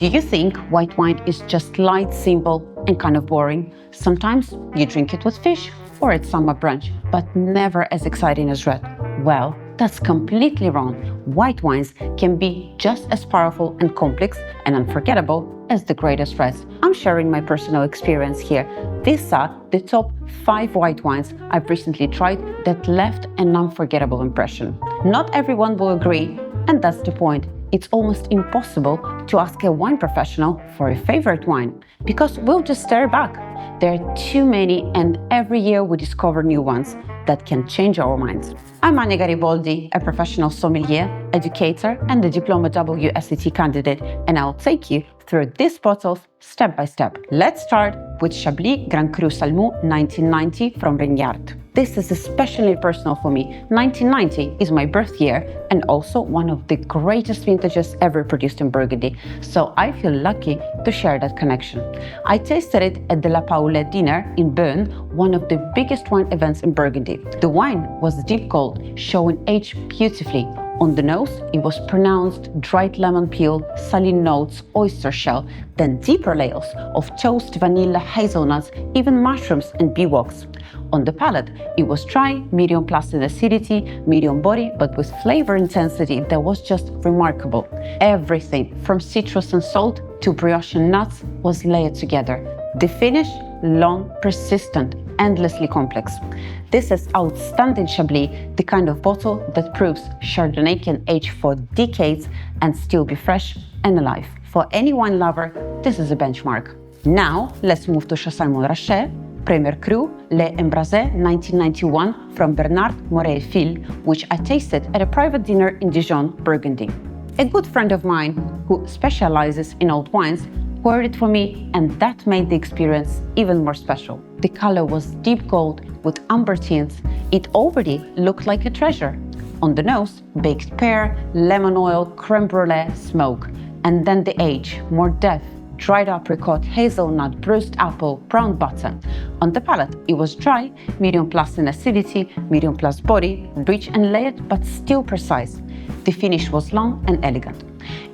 Do you think white wine is just light, simple, and kind of boring? Sometimes you drink it with fish or at summer brunch, but never as exciting as red. Well, that's completely wrong. White wines can be just as powerful and complex and unforgettable as the greatest reds. I'm sharing my personal experience here. These are the top 5 white wines I've recently tried that left an unforgettable impression. Not everyone will agree, and that's the point. It's almost impossible to ask a wine professional for a favorite wine because we'll just stare back. There are too many, and every year we discover new ones that can change our minds. I'm Anya Gariboldi, a professional sommelier, educator, and a Diploma WSET candidate, and I'll take you through these bottles step by step. Let's start with Chablis Grand Cru Salmon 1990 from Rhône. This is especially personal for me. 1990 is my birth year and also one of the greatest vintages ever produced in Burgundy, so I feel lucky to share that connection. I tasted it at the La Paulette dinner in Rhône, one of the biggest wine events in Burgundy. The wine was deep gold, showing age beautifully. On the nose, it was pronounced dried lemon peel, saline notes, oyster shell, then deeper layers of toast, vanilla, hazelnuts, even mushrooms and bee wax. On the palate, it was dry, medium plus in acidity, medium body, but with flavor intensity that was just remarkable. Everything from citrus and salt to brioche and nuts was layered together. The finish, long, persistent, endlessly complex. This is outstanding Chablis, the kind of bottle that proves Chardonnay can age for decades and still be fresh and alive. For any wine lover, this is a benchmark. Now, let's move to Chassagne Montrachet, Premier Cru, Les Embrasés 1991 from Bernard Moret-Fil, which I tasted at a private dinner in Dijon, Burgundy. A good friend of mine who specializes in old wines poured it for me, and that made the experience even more special. The color was deep gold with amber tints. It already looked like a treasure. On the nose, baked pear, lemon oil, creme brulee, smoke. And then the age, more depth, dried apricot, hazelnut, bruised apple, brown butter. On the palate, it was dry, medium plus in acidity, medium plus body, rich and layered, but still precise. The finish was long and elegant.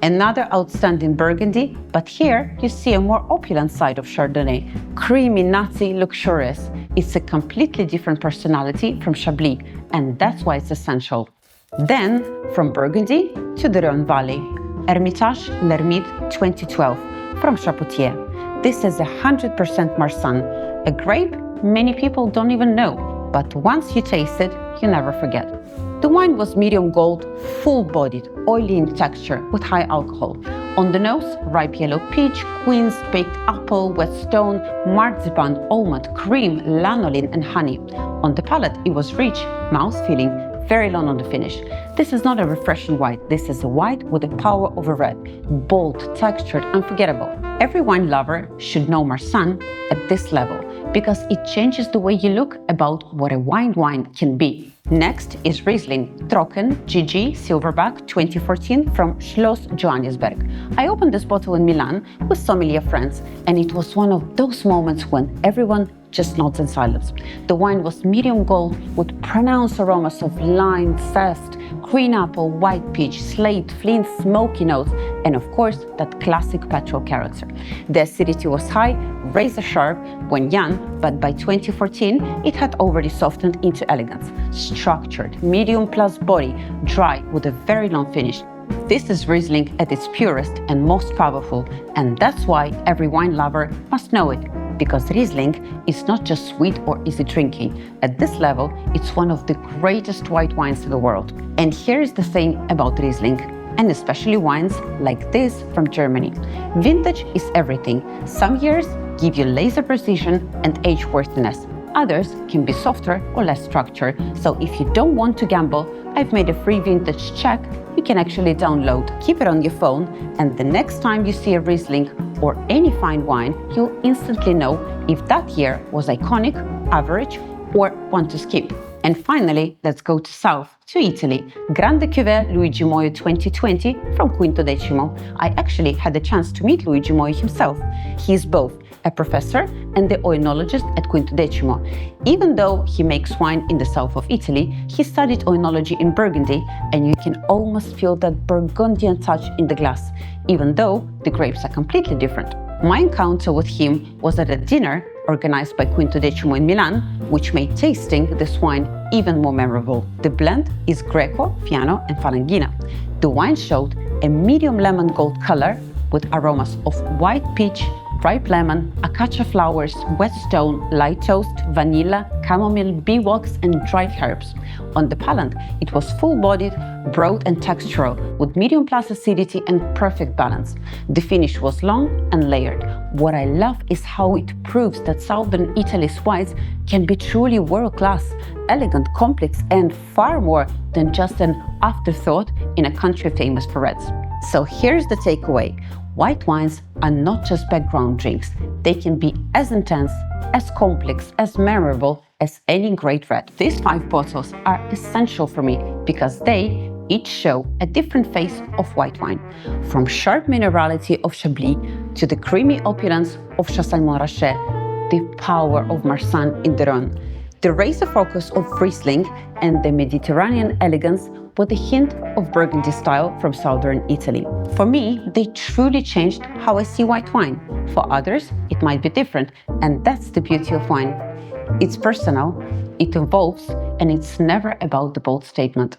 Another outstanding Burgundy, but here you see a more opulent side of Chardonnay. Creamy, nutty, luxurious. It's a completely different personality from Chablis, and that's why it's essential. Then, from Burgundy to the Rhône Valley, Hermitage L'Hermide 2012 from Chapoutier. This is 100% Marsanne, a grape many people don't even know, but once you taste it, you never forget. The wine was medium gold, full-bodied, oily in texture with high alcohol. On the nose, ripe yellow peach, quince, baked apple, wet stone, marzipan, almond, cream, lanolin, and honey. On the palate, it was rich, mouth-filling, very long on the finish. This is not a refreshing white. This is a white with the power of a red. Bold, textured, unforgettable. Every wine lover should know Marsanne at this level because it changes the way you look about what a wine can be. Next is Riesling, Trocken GG Silverback 2014 from Schloss Johannisberg. I opened this bottle in Milan with sommelier friends, and it was one of those moments when everyone just nods in silence. The wine was medium gold with pronounced aromas of lime, zest, green apple, white peach, slate, flint, smoky notes, and of course, that classic petrol character. The acidity was high, razor sharp when young, but by 2014, it had already softened into elegance. Structured, medium plus body, dry with a very long finish. This is Riesling at its purest and most powerful, and that's why every wine lover must know it. Because Riesling is not just sweet or easy drinking. At this level, it's one of the greatest white wines in the world. And here is the thing about Riesling, and especially wines like this from Germany. Vintage is everything. Some years give you laser precision and age worthiness. Others can be softer or less structured. So if you don't want to gamble, I've made a free vintage check you can actually download. Keep it on your phone, and the next time you see a Riesling or any fine wine, you'll instantly know if that year was iconic, average, or one to skip. And finally, let's go to south, to Italy. Grande Cuvée Luigi Moio 2020 from Quinto Decimo. I actually had the chance to meet Luigi Moio himself. He is both a professor and the oenologist at Quintodecimo. Even though he makes wine in the south of Italy, he studied oenology in Burgundy, and you can almost feel that Burgundian touch in the glass, even though the grapes are completely different. My encounter with him was at a dinner organized by Quintodecimo in Milan, which made tasting this wine even more memorable. The blend is Greco, Fiano and Falanghina. The wine showed a medium lemon gold color with aromas of white peach, ripe lemon, acacia flowers, wet stone, light toast, vanilla, chamomile, bee wax and dried herbs. On the palate, it was full-bodied, broad and textural, with medium plus acidity and perfect balance. The finish was long and layered. What I love is how it proves that southern Italy's wines can be truly world-class, elegant, complex and far more than just an afterthought in a country famous for reds. So here's the takeaway. White wines are not just background drinks. They can be as intense, as complex, as memorable as any great red. These 5 bottles are essential for me because they each show a different face of white wine, from sharp minerality of Chablis to the creamy opulence of Chassagne-Montrachet, the power of Marsanne in the Rhône, the razor focus of Riesling and the Mediterranean elegance with a hint of Burgundy style from southern Italy. For me, they truly changed how I see white wine. For others, it might be different, and that's the beauty of wine. It's personal, it evolves, and it's never about the bold statement.